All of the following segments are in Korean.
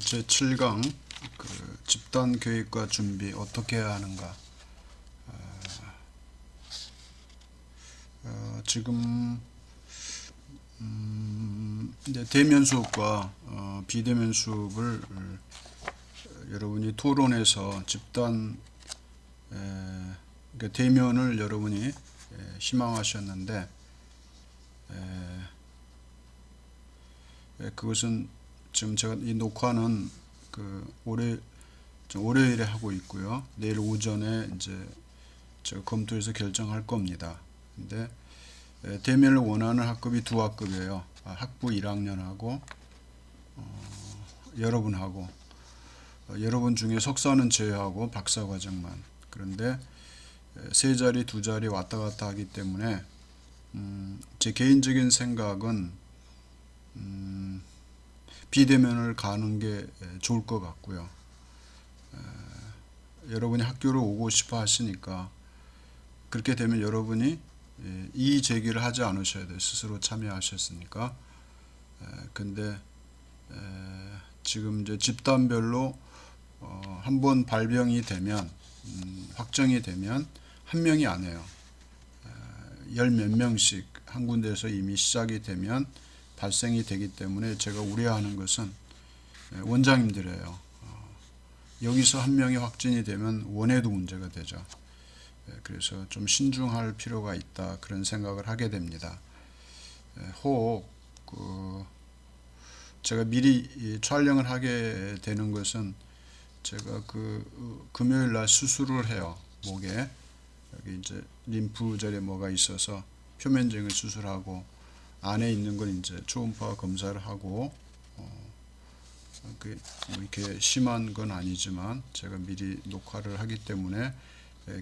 제 7강 집단 교육과 준비 어떻게 해야 하는가. 지금 이제 대면 수업과 비대면 수업을 여러분이 토론해서 집단 그러니까 대면을 여러분이 희망하셨는데 그것은 지금 제가 이 녹화는 월요일에 하고 있고요. 내일 오전에 이제 제가 검토해서 결정할 겁니다. 근데 대면을 원하는 학급이 두 학급이에요. 학부 1학년하고 여러분하고 여러분 중에 석사는 제외하고 박사과정만. 그런데 세 자리 두 자리 왔다 갔다 하기 때문에 제 개인적인 생각은 비대면을 가는 게 좋을 것 같고요. 여러분이 학교를 오고 싶어 하시니까 그렇게 되면 여러분이 이의 제기를 하지 않으셔야 돼요. 스스로 참여하셨으니까. 근데 지금 이제 집단별로 한번 발병이 되면 확정이 되면 한 명이 안 해요. 열 몇 명씩 한 군데에서 이미 시작이 되면 발생이 되기 때문에 제가 우려하는 것은 원장님들이에요. 여기서 한 명이 확진이 되면 원에도 문제가 되죠. 그래서 좀 신중할 필요가 있다, 그런 생각을 하게 됩니다. 혹 제가 미리 촬영을 하게 되는 것은 제가 금요일 날 수술을 해요. 목에 여기 이제 림프절에 뭐가 있어서 표면적인 수술하고 안에 있는 건 이제 초음파 검사를 하고 이렇게 심한 건 아니지만 제가 미리 녹화를 하기 때문에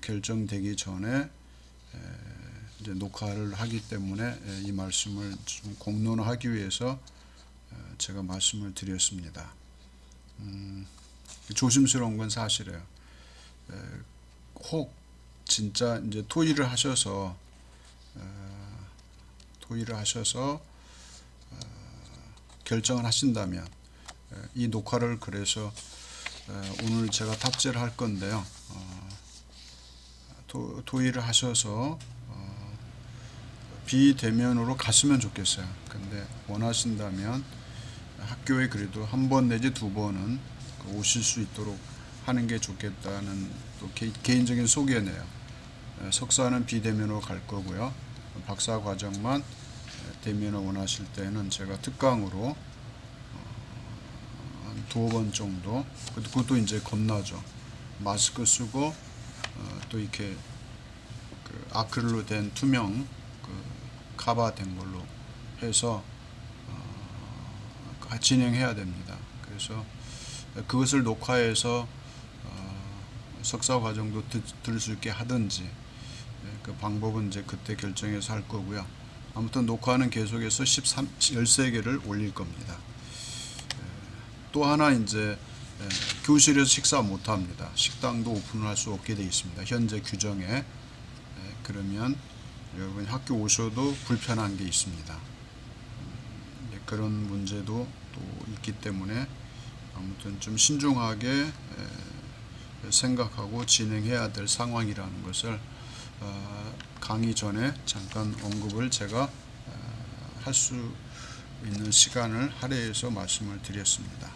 결정되기 전에 이제 녹화를 하기 때문에 이 말씀을 좀 공론화하기 위해서 제가 말씀을 드렸습니다. 조심스러운 건 사실이에요. 혹 진짜 이제 토의를 하셔서 결정을 하신다면 이 녹화를 그래서 오늘 제가 탑재를 할 건데요. 토의를 하셔서 비대면으로 갔으면 좋겠어요. 근데 원하신다면 학교에 그래도 한 번 내지 두 번은 오실 수 있도록 하는 게 좋겠다는 또 개인적인 소견이에요. 석사는 비대면으로 갈 거고요. 박사 과정만 대면을 원하실 때는 제가 특강으로 한 두어 번 정도, 그것도 이제 겁나죠. 마스크 쓰고 또 이렇게 아크릴로 된 투명 카바 된 걸로 해서 진행해야 됩니다. 그래서 그것을 녹화해서 석사 과정도 들을 수 있게 하든지 그 방법은 이제 그때 결정해서 할 거고요. 아무튼 녹화는 계속해서 13개를 올릴 겁니다. 또 하나 이제 교실에서 식사 못 합니다. 식당도 오픈을 할 수 없게 되어 있습니다. 현재 규정에. 그러면 여러분 학교 오셔도 불편한 게 있습니다. 그런 문제도 또 있기 때문에 아무튼 좀 신중하게 생각하고 진행해야 될 상황이라는 것을 강의 전에 잠깐 언급을 제가 할 수 있는 시간을 할애해서 말씀을 드렸습니다.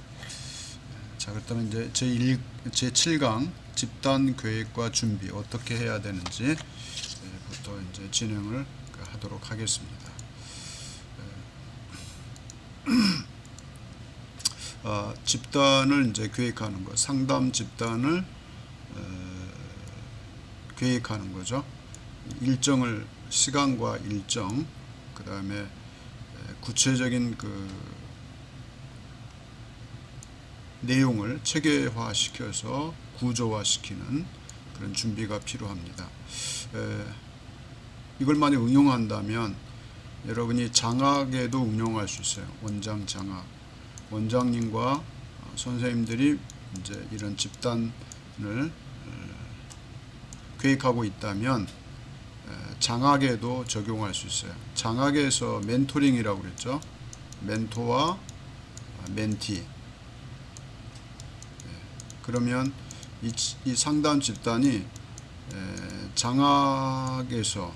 자, 그렇다면 이제 제 7강 집단 계획과 준비 어떻게 해야 되는지 부터 이제 진행을 하도록 하겠습니다. 집단을 이제 계획하는 것, 상담 집단을 계획하는 거죠. 일정을, 시간과 일정, 그 다음에 구체적인 내용을 체계화시켜서 구조화시키는 그런 준비가 필요합니다. 이걸 많이 응용한다면 여러분이 장학에도 응용할 수 있어요. 원장 장학. 원장님과 선생님들이 이제 이런 집단을 계획하고 있다면 장학에도 적용할 수 있어요. 장학에서 멘토링이라고 그랬죠. 멘토와 멘티. 그러면 이 상담 집단이 장학에서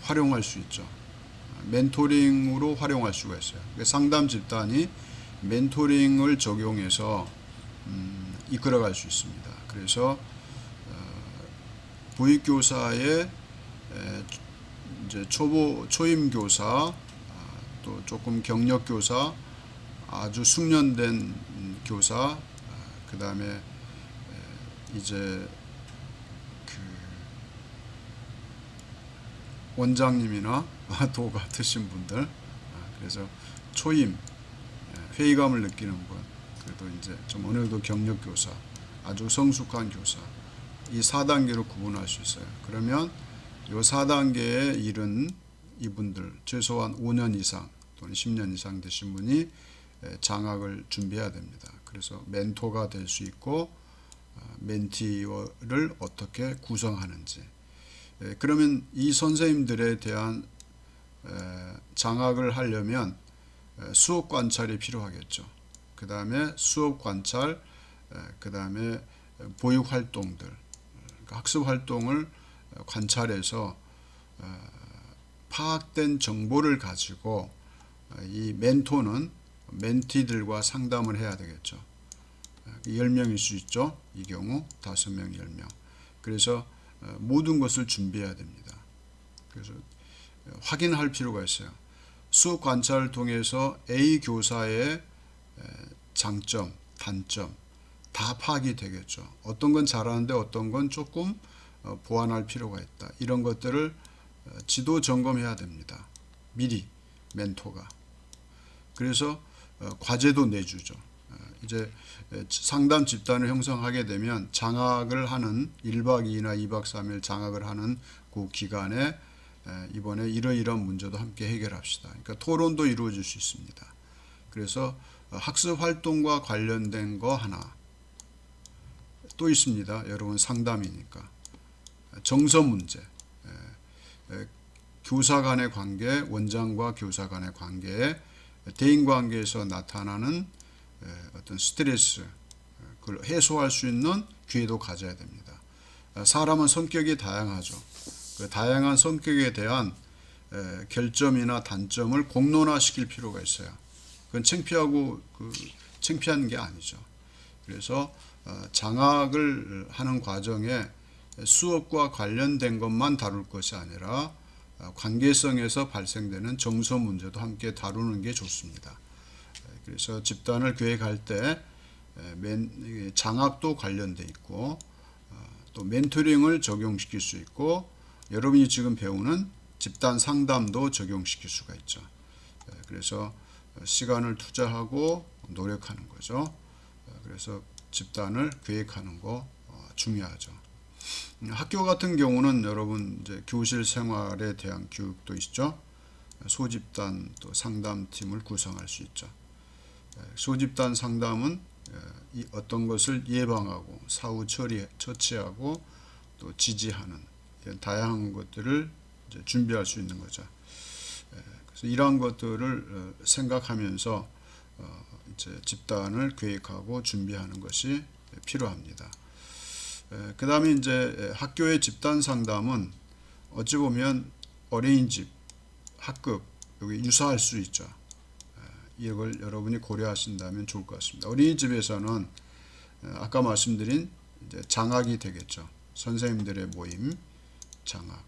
활용할 수 있죠. 멘토링으로 활용할 수가 있어요. 상담 집단이 멘토링을 적용해서 이끌어갈 수 있습니다. 그래서 보육교사의 이제 초임 교사, 또 조금 경력 교사, 아주 숙련된 교사, 그 다음에 이제 그 원장님이나 도 같으신 분들, 그래서 초임, 회의감을 느끼는 분, 그래도 이제 좀 어느 정도 경력 교사, 아주 성숙한 교사, 이 4단계로 구분할 수 있어요. 그러면 이 4단계에 이른 이분들, 최소한 5년 이상 또는 10년 이상 되신 분이 장학을 준비해야 됩니다. 그래서 멘토가 될 수 있고, 멘티를 어떻게 구성하는지. 그러면 이 선생님들에 대한 장학을 하려면 수업 관찰이 필요하겠죠. 그 다음에 수업 관찰, 그 다음에 보육 활동들, 학습 활동을 관찰해서 파악된 정보를 가지고 이 멘토는 멘티들과 상담을 해야 되겠죠. 10명일 수 있죠. 이 경우 5명, 10명. 그래서 모든 것을 준비해야 됩니다. 그래서 확인할 필요가 있어요. 수업 관찰을 통해서 A 교사의 장점, 단점 다 파악이 되겠죠. 어떤 건 잘하는데 어떤 건 조금 보완할 필요가 있다. 이런 것들을 지도 점검해야 됩니다. 미리 멘토가. 그래서 과제도 내주죠. 이제 상담 집단을 형성하게 되면 장학을 하는 1박 2일이나 2박 3일 장학을 하는 그 기간에 이번에 이러이러한 문제도 함께 해결합시다. 그러니까 토론도 이루어질 수 있습니다. 그래서 학습 활동과 관련된 거 하나 또 있습니다. 여러분 상담이니까 정서 문제, 교사 간의 관계, 원장과 교사 간의 관계에 대인 관계에서 나타나는 어떤 스트레스, 그걸 해소할 수 있는 기회도 가져야 됩니다. 사람은 성격이 다양하죠. 그 다양한 성격에 대한 결점이나 단점을 공론화시킬 필요가 있어요. 그건 창피한 게 아니죠. 그래서 장학을 하는 과정에 수업과 관련된 것만 다룰 것이 아니라 관계성에서 발생되는 정서 문제도 함께 다루는 게 좋습니다. 그래서 집단을 계획할 때 장학도 관련돼 있고, 또 멘토링을 적용시킬 수 있고, 여러분이 지금 배우는 집단 상담도 적용시킬 수가 있죠. 그래서 시간을 투자하고 노력하는 거죠. 그래서 집단을 계획하는 거 중요하죠. 학교 같은 경우는 여러분 이제 교실 생활에 대한 교육도 있죠. 소집단 또 상담팀을 구성할 수 있죠. 소집단 상담은 어떤 것을 예방하고 사후 처치하고 또 지지하는 이런 다양한 것들을 이제 준비할 수 있는 거죠. 그래서 이러한 것들을 생각하면서 이제 집단을 계획하고 준비하는 것이 필요합니다. 그 다음에 이제 학교의 집단 상담은 어찌 보면 어린이집, 학급 여기 유사할 수 있죠. 이걸 여러분이 고려하신다면 좋을 것 같습니다. 어린이집에서는 아까 말씀드린 이제 장학이 되겠죠. 선생님들의 모임, 장학.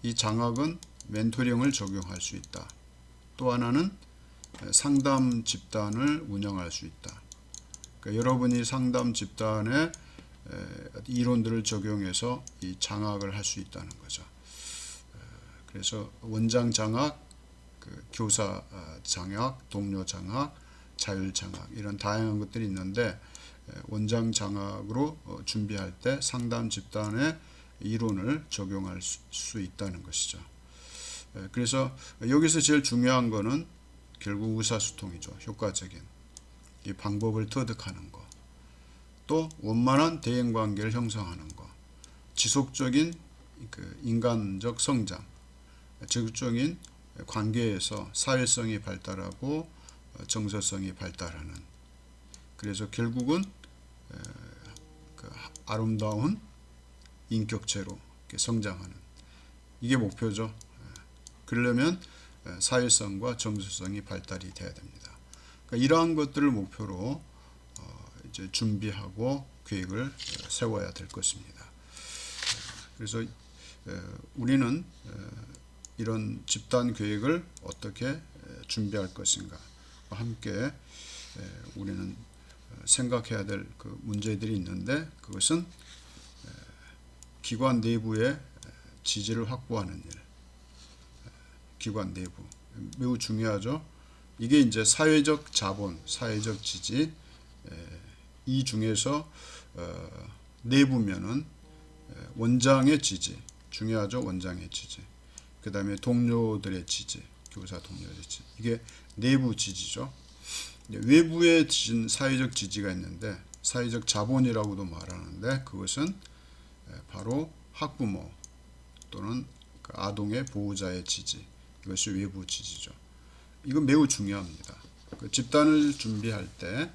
이 장학은 멘토링을 적용할 수 있다. 또 하나는 상담 집단을 운영할 수 있다. 그러니까 여러분이 상담 집단의 이론들을 적용해서 이 장학을 할 수 있다는 거죠. 그래서 원장 장학, 교사 장학, 동료 장학, 자율 장학 이런 다양한 것들이 있는데 원장 장학으로 준비할 때 상담 집단의 이론을 적용할 수 있다는 것이죠. 그래서 여기서 제일 중요한 거는 결국 의사소통이죠. 효과적인 이 방법을 터득하는 거, 또 원만한 대인관계를 형성하는 거, 지속적인 인간적 성장, 지속적인 관계에서 사회성이 발달하고 정서성이 발달하는, 그래서 결국은 아름다운 인격체로 이렇게 성장하는, 이게 목표죠. 그러려면 사회성과 정서성이 발달이 돼야 됩니다. 그러니까 이러한 것들을 목표로 이제 준비하고 계획을 세워야 될 것입니다. 그래서 우리는 이런 집단 계획을 어떻게 준비할 것인가 함께 우리는 생각해야 될 그 문제들이 있는데, 그것은 기관 내부의 지지를 확보하는 일, 기관 내부 매우 중요하죠. 이게 이제 사회적 자본, 사회적 지지, 이 중에서 내부면은 원장의 지지 중요하죠. 원장의 지지, 그 다음에 동료들의 지지, 교사 동료들의 지지, 이게 내부 지지죠. 외부에 지진 사회적 지지가 있는데, 사회적 자본이라고도 말하는데, 그것은 바로 학부모 또는 아동의 보호자의 지지, 이것이 외부 지지죠. 이건 매우 중요합니다. 그 집단을 준비할 때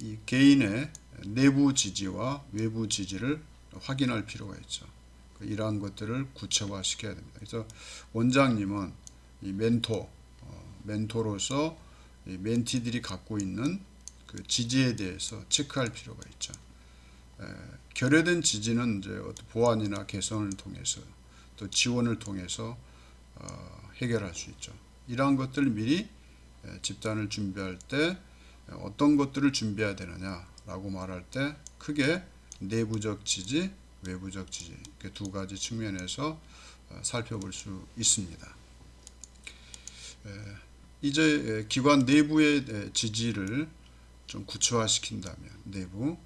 이 개인의 내부 지지와 외부 지지를 확인할 필요가 있죠. 이러한 것들을 구체화시켜야 됩니다. 그래서 원장님은 이 멘토로서 이 멘티들이 갖고 있는 그 지지에 대해서 체크할 필요가 있죠. 결여된 지지는 이제 보완이나 개선을 통해서 또 지원을 통해서 해결할 수 있죠. 이러한 것들을 미리 집단을 준비할 때 어떤 것들을 준비해야 되느냐라고 말할 때 크게 내부적 지지, 외부적 지지, 이렇게 두 가지 측면에서 살펴볼 수 있습니다. 이제 기관 내부의 지지를 좀 구체화시킨다면, 내부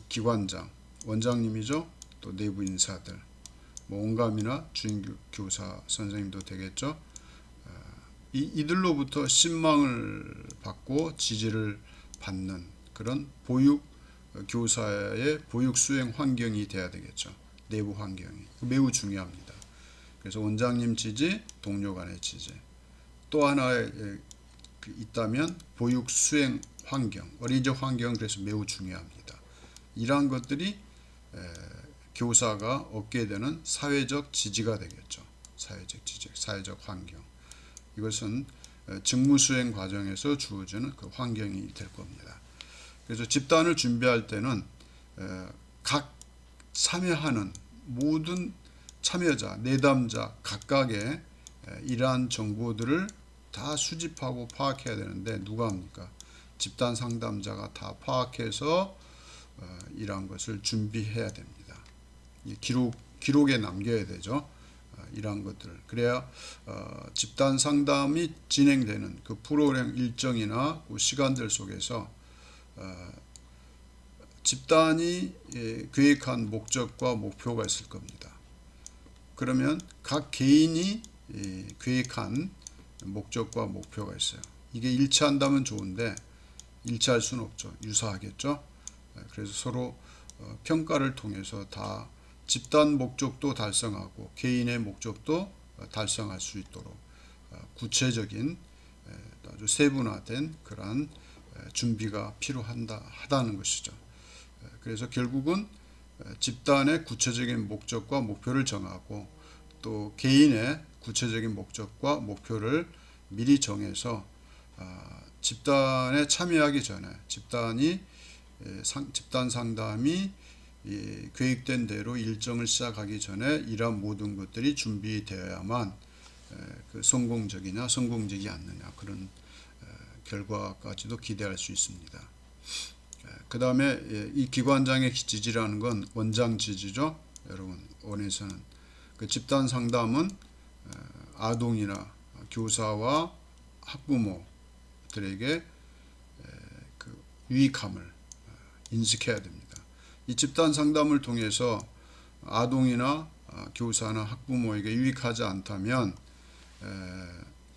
기관장, 원장님이죠. 또 내부 인사들, 원감이나 주임 교사 선생님도 되겠죠. 이들로부터 신망을 받고 지지를 받는 그런 보육 교사의 보육 수행 환경이 돼야 되겠죠. 내부 환경이 매우 중요합니다. 그래서 원장님 지지, 동료 간의 지지, 또 하나 있다면 보육 수행 환경, 어린이적 환경은 그래서 매우 중요합니다. 이러한 것들이 교사가 얻게 되는 사회적 지지가 되겠죠. 사회적 지지, 사회적 환경. 이것은 직무 수행 과정에서 주어지는 그 환경이 될 겁니다. 그래서 집단을 준비할 때는 각 참여하는 모든 참여자, 내담자 각각의 이러한 정보들을 다 수집하고 파악해야 되는데, 누가 합니까? 집단 상담자가 다 파악해서 이러한 것을 준비해야 됩니다. 기록에 남겨야 되죠. 이러한 것들을. 그래야 집단 상담이 진행되는 그 프로그램 일정이나 그 시간들 속에서 집단이 계획한 목적과 목표가 있을 겁니다. 그러면 각 개인이 계획한 목적과 목표가 있어요. 이게 일치한다면 좋은데 일치할 수는 없죠. 유사하겠죠. 그래서 서로 평가를 통해서 다 집단 목적도 달성하고 개인의 목적도 달성할 수 있도록 구체적인 아주 세분화된 그러한 준비가 필요하다는 것이죠. 그래서 결국은 집단의 구체적인 목적과 목표를 정하고 또 개인의 구체적인 목적과 목표를 미리 정해서 집단에 참여하기 전에 집단 상담이 계획된 대로 일정을 시작하기 전에 이러한 모든 것들이 준비되어야만 그 성공적이냐 성공적이지 않느냐 그런 결과까지도 기대할 수 있습니다. 그 다음에 이 기관장의 지지라는 건 원장 지지죠. 여러분 원에서는 그 집단 상담은 아동이나 교사와 학부모들에게 그 유익함을 인식해야 됩니다. 이 집단 상담을 통해서 아동이나 교사나 학부모에게 유익하지 않다면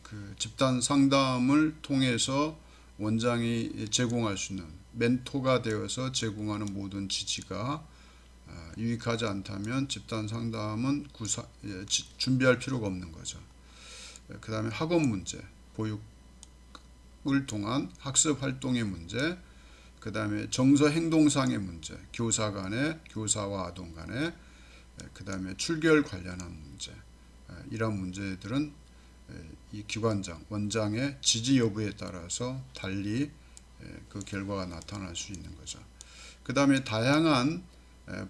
그 집단 상담을 통해서 원장이 제공할 수 있는 멘토가 되어서 제공하는 모든 지지가 유익하지 않다면 집단 상담은 준비할 필요가 없는 거죠. 그 다음에 학업 문제, 보육을 통한 학습 활동의 문제, 그 그 다음에 정서 행동상의 문제, 교사 간에, 교사와 아동 간에, 그 다음에 출결 관련한 문제, 이런 문제들은 이 기관장, 원장의 지지 여부에 따라서 달리 그 결과가 나타날 수 있는 거죠. 그 다음에 다양한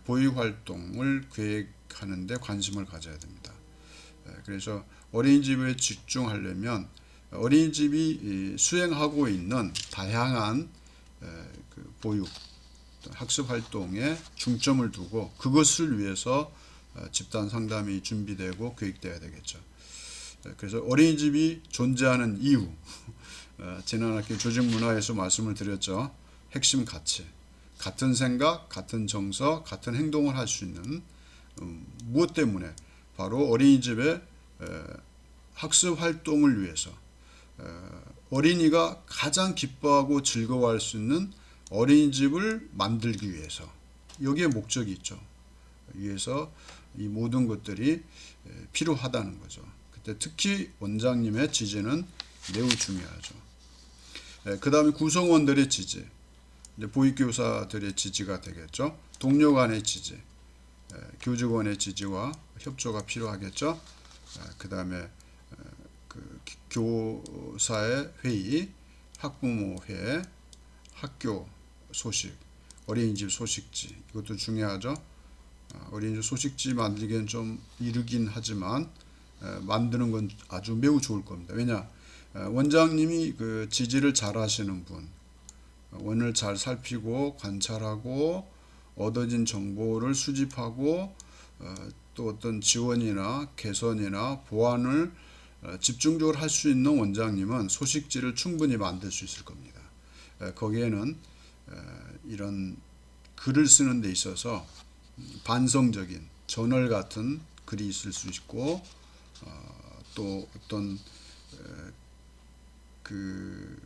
보육 활동을 계획하는 데 관심을 가져야 됩니다. 그래서 어린이집에 집중하려면 어린이집이 수행하고 있는 다양한 그 보육, 학습 활동에 중점을 두고 그것을 위해서 집단 상담이 준비되고 계획돼야 되겠죠. 그래서 어린이집이 존재하는 이유, 지난 학기 조직문화에서 말씀을 드렸죠. 핵심 가치, 같은 생각, 같은 정서, 같은 행동을 할 수 있는 무엇 때문에 바로 어린이집의 학습 활동을 위해서 어린이가 가장 기뻐하고 즐거워할 수 있는 어린이집을 만들기 위해서 여기에 목적이 있죠. 위해서 이 모든 것들이 필요하다는 거죠. 그때 특히 원장님의 지지는 매우 중요하죠. 그 다음에 구성원들의 지지, 보육교사들의 지지가 되겠죠. 동료 간의 지지, 교직원의 지지와 협조가 필요하겠죠. 그 다음에 그 교사의 회의, 학부모회, 학교 소식, 어린이집 소식지, 이것도 중요하죠. 어린이집 소식지 만들기엔 좀 이르긴 하지만 만드는 건 아주 매우 좋을 겁니다. 왜냐, 원장님이 그 지지를 잘 하시는 분, 원을 잘 살피고 관찰하고 얻어진 정보를 수집하고 또 어떤 지원이나 개선이나 보완을 집중적으로 할 수 있는 원장님은 소식지를 충분히 만들 수 있을 겁니다. 거기에는 이런 글을 쓰는 데 있어서 반성적인 저널 같은 글이 있을 수 있고 또 어떤 그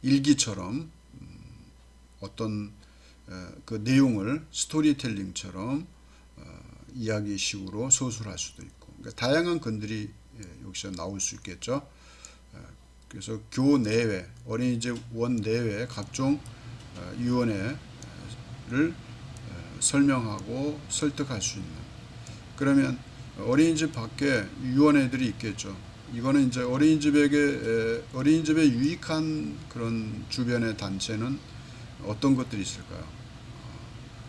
일기처럼 어떤 그 내용을 스토리텔링처럼 이야기식으로 소술할 수도 있고, 그러니까 다양한 건들이 여기서 나올 수 있겠죠. 그래서 교 내외, 어린이집 원 내외 각종 위원회를 설명하고 설득할 수 있는. 그러면 어린이집 밖에 위원회들이 있겠죠. 이거는 이제 어린이집에 유익한 그런 주변의 단체는 어떤 것들이 있을까요?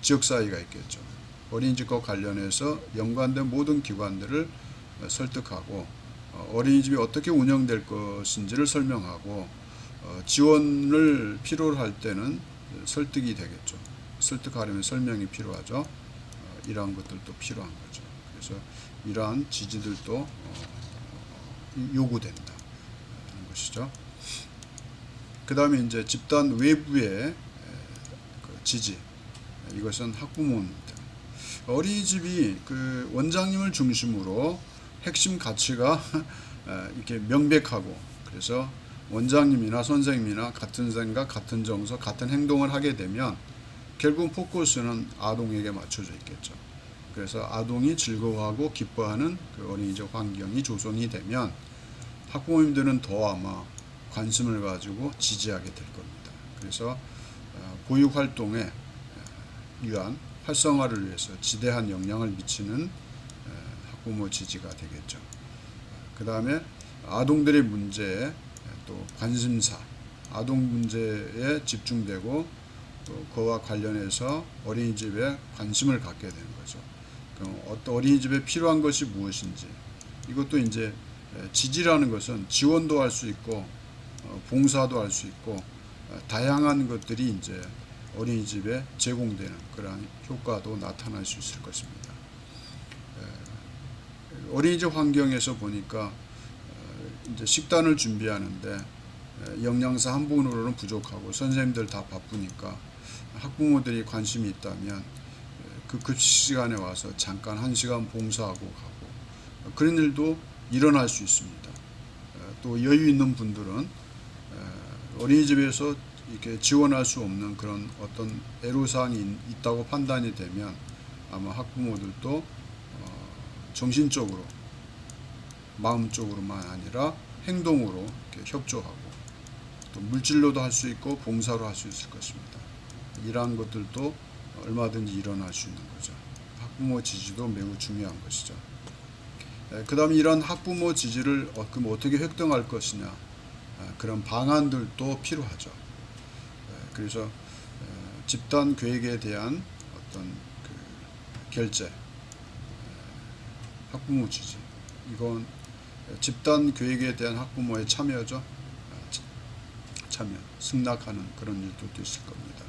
지역사회가 있겠죠. 어린이집과 관련해서 연관된 모든 기관들을 설득하고 어린이집이 어떻게 운영될 것인지를 설명하고 지원을 필요로 할 때는 설득이 되겠죠. 설득하려면 설명이 필요하죠. 이러한 것들도 필요한 거죠. 그래서 이러한 지지들도 요구된다 하는 것이죠. 그 다음에 이제 집단 외부의 지지, 이것은 학부모입니다. 어린이집이 그 원장님을 중심으로 핵심 가치가 이렇게 명백하고, 그래서 원장님이나 선생님이나 같은 생각, 같은 정서, 같은 행동을 하게 되면 결국 포커스는 아동에게 맞춰져 있겠죠. 그래서 아동이 즐거워하고 기뻐하는 그 어린이집 환경이 조성이 되면 학부모님들은 더 아마 관심을 가지고 지지하게 될 겁니다. 그래서 보육 활동에 위한 활성화를 위해서 지대한 영향을 미치는 학부모 지지가 되겠죠. 그 다음에 아동들의 문제에 또 관심사, 아동 문제에 집중되고 또 그와 관련해서 어린이집에 관심을 갖게 되는 거죠. 어떤 어린이집에 필요한 것이 무엇인지, 이것도 이제 지지라는 것은 지원도 할 수 있고 봉사도 할 수 있고 다양한 것들이 이제 어린이집에 제공되는 그러한 효과도 나타날 수 있을 것입니다. 어린이집 환경에서 보니까 이제 식단을 준비하는데 영양사 한 분으로는 부족하고 선생님들 다 바쁘니까 학부모들이 관심이 있다면 그 급식 시간에 와서 잠깐 1시간 봉사하고 가고 그런 일도 일어날 수 있습니다. 또 여유 있는 분들은 어린이집에서 이렇게 지원할 수 없는 그런 어떤 애로사항이 있다고 판단이 되면 아마 학부모들도 정신적으로, 마음적으로만 아니라 행동으로 이렇게 협조하고 또 물질로도 할 수 있고 봉사로 할 수 있을 것입니다. 이러한 것들도 얼마든지 일어날 수 있는 거죠. 학부모 지지도 매우 중요한 것이죠. 그 다음에 이런 학부모 지지를 그럼 어떻게 획득할 것이냐, 그런 방안들도 필요하죠. 그래서 집단 계획에 대한 어떤 그 결제, 학부모 지지, 이건 집단 계획에 대한 학부모의 참여죠. 참여, 승낙하는 그런 일도 있을 겁니다.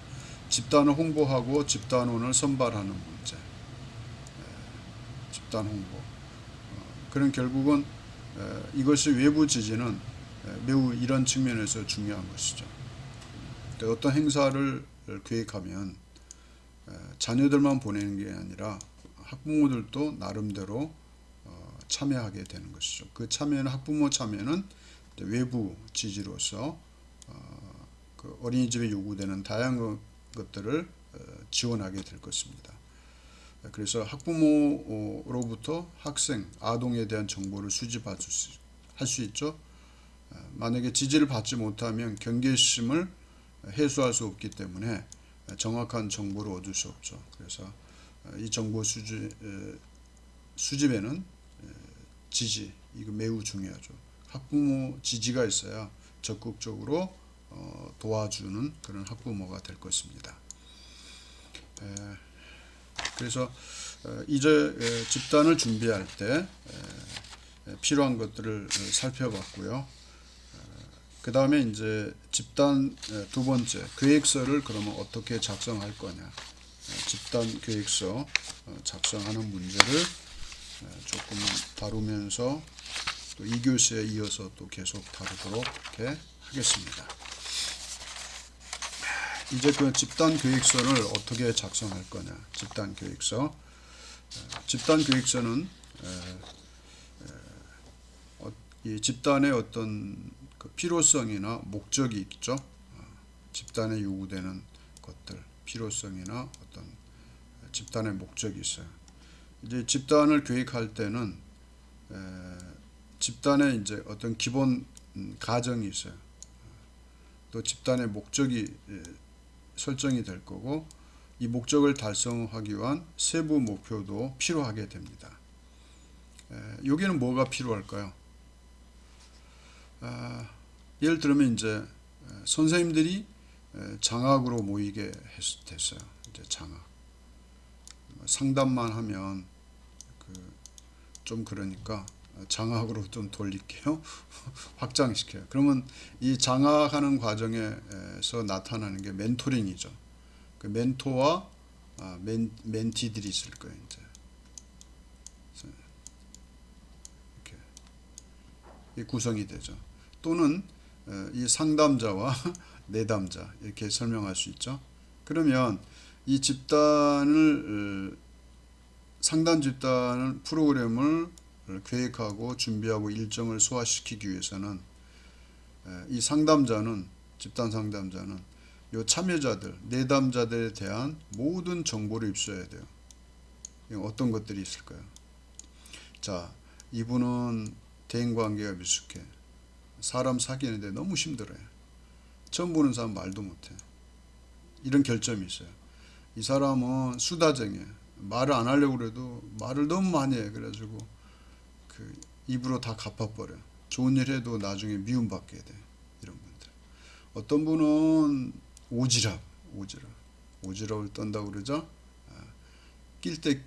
집단을 홍보하고 집단원을 선발하는 문제, 집단 홍보. 그런 결국은 이것이 외부 지지는 매우 이런 측면에서 중요한 것이죠. 어떤 행사를 계획하면 자녀들만 보내는 게 아니라 학부모들도 나름대로 참여하게 되는 것이죠. 그 참여는, 학부모 참여는 외부 지지로서 그 어린이집에 요구되는 다양한 것들을 지원하게 될 것입니다. 그래서 학부모로부터 학생, 아동에 대한 정보를 수집할 수 있죠. 만약에 지지를 받지 못하면 경계심을 해소할 수 없기 때문에 정확한 정보를 얻을 수 없죠. 그래서 이 정보 수집에는 지지, 이거 매우 중요하죠. 학부모 지지가 있어야 적극적으로 도와주는 그런 학부모가 될 것입니다. 그래서 이제 집단을 준비할 때 필요한 것들을 살펴봤고요. 그 다음에 이제 집단 두 번째, 계획서를 그러면 어떻게 작성할 거냐, 집단 계획서 작성하는 문제를 조금 다루면서 또 2교시에 이어서 또 계속 다루도록 이렇게 하겠습니다. 이제 그 집단 계획서를 어떻게 작성할 거냐, 집단 계획서. 집단 계획서는 이 집단의 어떤 그 필요성이나 목적이 있죠. 집단에 요구되는 것들, 필요성이나 어떤 집단의 목적이 있어요. 이제 집단을 계획할 때는 집단에 이제 어떤 기본 가정이 있어요. 또 집단의 목적이 설정이 될 거고, 이 목적을 달성하기 위한 세부 목표도 필요하게 됩니다. 여기는 뭐가 필요할까요? 예를 들면 이제 선생님들이 장학으로 모이게 됐어요. 이제 장학. 상담만 하면 좀 그러니까 장학으로 좀 돌릴게요. 확장시켜요. 그러면 이 장학하는 과정에서 나타나는 게 멘토링이죠. 그 멘토와 멘티들이 있을 거예요. 이제 이렇게 구성이 되죠. 또는 이 상담자와 내담자, 이렇게 설명할 수 있죠. 그러면 이 집단을, 상담 집단을, 프로그램을 계획하고 준비하고 일정을 소화시키기 위해서는 이 상담자는, 집단 상담자는 이 참여자들, 내담자들에 대한 모든 정보를 입수해야 돼요. 어떤 것들이 있을까요? 자, 이분은 대인관계가 미숙해. 사람 사귀는데 너무 힘들어요. 처음 보는 사람 말도 못해. 이런 결점이 있어요. 이 사람은 수다쟁이에요. 말을 안 하려고 그래도 말을 너무 많이 해. 그래가지고 그 입으로 다 갚아버려. 좋은 일 해도 나중에 미움받게 돼. 이런 분들. 어떤 분은 오지랖을 떤다고 그러죠. 낄 때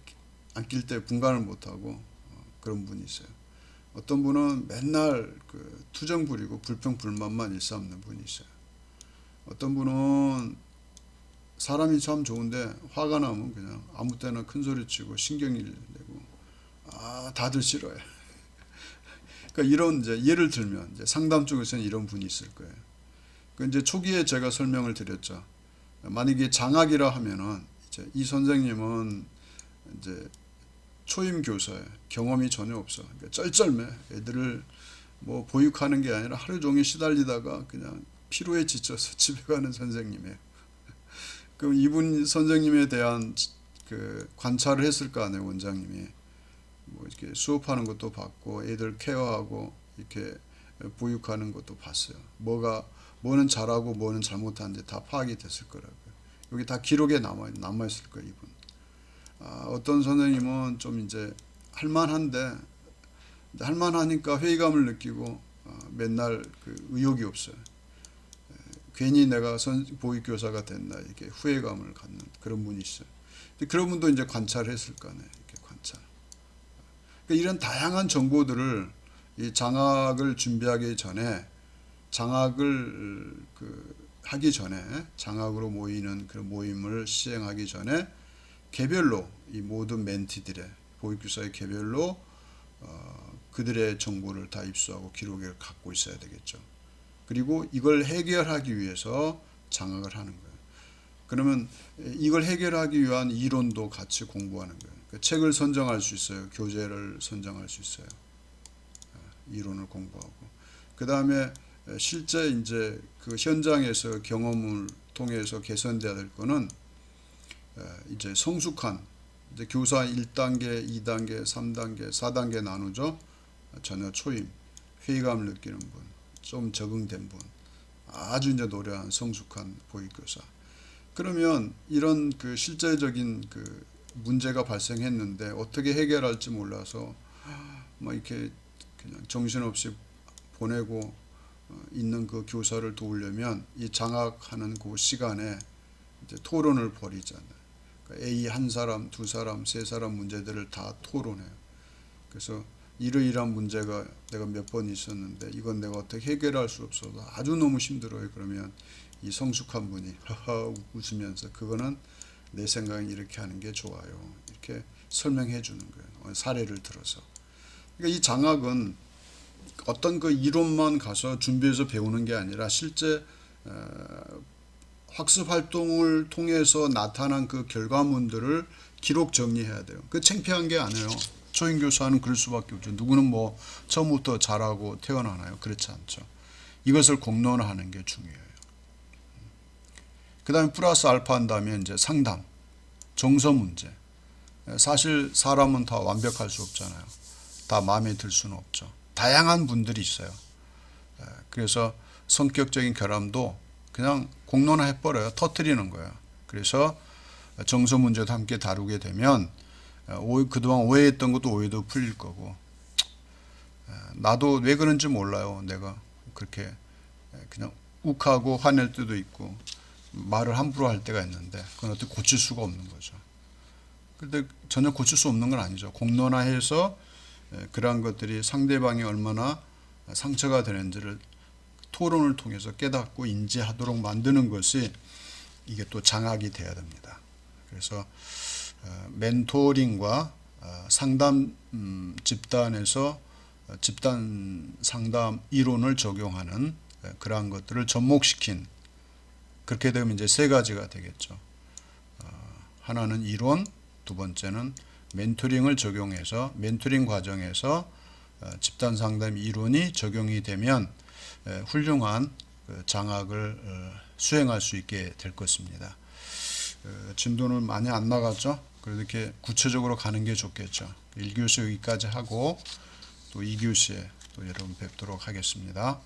안 낄 때 분간을 못하고 그런 분이 있어요. 어떤 분은 맨날 그 투정 부리고 불평 불만만 일삼는 분이 있어요. 어떤 분은 사람이 참 좋은데 화가 나면 그냥 아무 때나 큰 소리 치고 신경질 내고 다들 싫어해. 그러니까 이런, 이제 예를 들면 이제 상담 쪽에서는 이런 분이 있을 거예요. 그 이제 초기에 제가 설명을 드렸죠. 만약에 장학이라 하면은 이제 이 선생님은 이제 초임 교사에 경험이 전혀 없어. 그러니까 쩔쩔매. 애들을 뭐 보육하는 게 아니라 하루 종일 시달리다가 그냥 피로에 지쳐서 집에 가는 선생님이에요. 그럼 이분 선생님에 대한 그 관찰을 했을 거 아니에요, 원장님이. 뭐 이렇게 수업하는 것도 봤고, 애들 케어하고 이렇게 보육하는 것도 봤어요. 뭐는 잘하고 뭐는 잘못하는지 다 파악이 됐을 거라고요. 여기 다 기록에 남아 있을 거예요. 이분. 어떤 선생님은 좀 이제 할만한데 할만하니까 회의감을 느끼고 맨날 그 의욕이 없어요. 괜히 내가 보육교사가 됐나 이렇게 후회감을 갖는 그런 분이 있어요. 그런 분도 이제 관찰했을 거 아니에요. 이렇게 관찰. 그러니까 이런 다양한 정보들을 이 장학을 준비하기 전에 장학을 하기 전에 장학으로 모이는 그런 모임을 시행하기 전에 개별로 이 모든 멘티들의 보육교사의 개별로 그들의 정보를 다 입수하고 기록에 갖고 있어야 되겠죠. 그리고 이걸 해결하기 위해서 장학을 하는 거예요. 그러면 이걸 해결하기 위한 이론도 같이 공부하는 거예요. 그 책을 선정할 수 있어요. 교재를 선정할 수 있어요. 이론을 공부하고. 그 다음에 실제 이제 그 현장에서 경험을 통해서 개선돼야 될 거는 이제 성숙한 이제 교사 1단계, 2단계, 3단계, 4단계 나누죠. 전혀 초임, 회의감을 느끼는 분, 좀 적응된 분, 아주 이제 노련한 성숙한 보육교사. 그러면 이런 그 실제적인 그 문제가 발생했는데 어떻게 해결할지 몰라서 막 이렇게 그냥 정신없이 보내고 있는 그 교사를 도우려면 이 장학하는 그 시간에 이제 토론을 벌이잖아요. 그러니까 A 한 사람, 두 사람, 세 사람 문제들을 다 토론해요. 그래서 이러이러한 문제가 내가 몇 번 있었는데 이건 내가 어떻게 해결할 수 없어서 아주 너무 힘들어요. 그러면 이 성숙한 분이 하하 웃으면서 그거는 내 생각엔 이렇게 하는 게 좋아요. 이렇게 설명해 주는 거예요. 사례를 들어서. 그러니까 이 장학은 어떤 그 이론만 가서 준비해서 배우는 게 아니라 실제 학습 활동을 통해서 나타난 그 결과물들을 기록 정리해야 돼요. 그 창피한 게 아니에요. 초임 교사는 그럴 수밖에 없죠. 누구는 뭐 처음부터 잘하고 태어나나요? 그렇지 않죠. 이것을 공론화하는 게 중요해요. 그 다음에 플러스 알파 한 다음에 이제 상담, 정서 문제. 사실 사람은 다 완벽할 수 없잖아요. 다 마음에 들 수는 없죠. 다양한 분들이 있어요. 그래서 성격적인 결함도 그냥 공론화 해버려요. 터뜨리는 거예요. 그래서 정서 문제도 함께 다루게 되면 그동안 오해했던 것도 오해도 풀릴 거고 나도 왜 그런지 몰라요. 내가 그렇게 그냥 욱하고 화낼 때도 있고 말을 함부로 할 때가 있는데 그건 어떻게 고칠 수가 없는 거죠. 그런데 전혀 고칠 수 없는 건 아니죠. 공론화해서 그러한 것들이 상대방이 얼마나 상처가 되는지를 토론을 통해서 깨닫고 인지하도록 만드는 것이 이게 또 장학이 돼야 됩니다. 그래서 멘토링과 상담 집단에서 집단 상담 이론을 적용하는 그러한 것들을 접목시킨 그렇게 되면 이제 세 가지가 되겠죠. 하나는 이론, 두 번째는 멘토링을 적용해서 멘토링 과정에서 집단 상담 이론이 적용이 되면 훌륭한 장학을 수행할 수 있게 될 것입니다. 진도는 많이 안 나갔죠. 그래도 이렇게 구체적으로 가는 게 좋겠죠. 1교시 여기까지 하고 또 2교시에 또 여러분 뵙도록 하겠습니다.